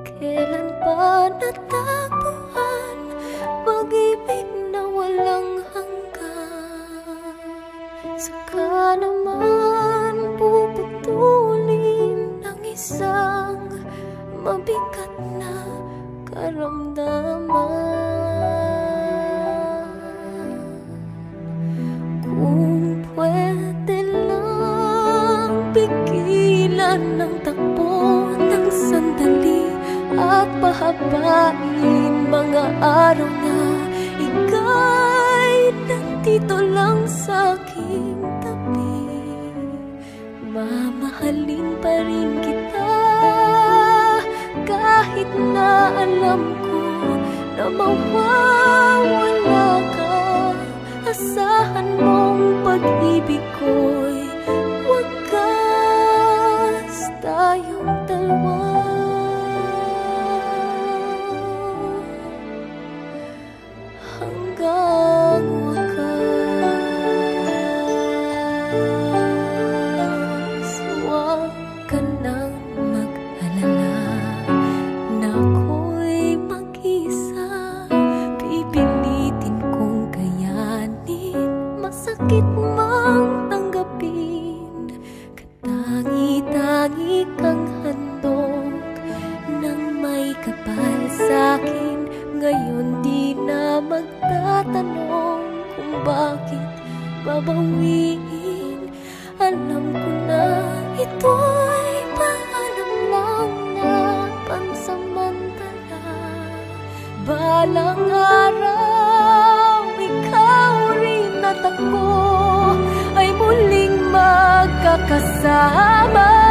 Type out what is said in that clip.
Kailan pa natagpuan pag-ibig na walang hanggan? Saka naman puputulin ng isang mabigat na karamdaman. Kung pwede lang pigilan ng takbo ng sandali at pahabain mga araw na ika'y nandito lang sa aking tabi, mamahalin pa rin kita kahit na alam ko na mawawala ka. Asahan mong pag-ibig ko'y wagas tayong dalawa. Hanggang wakas, huwag ka nang mag-alala na ako'y mag-isa. Pipilitin kong kayanin, masakit mang tanggapin. Katangi-tangi kang handog nang may kapal sa'kin. Ngayon di na magtatanong kung bakit babawiin. Alam ko na ito'y paalam lang na pansamantala. Balang araw, ikaw rin at ako ay muling magkakasama.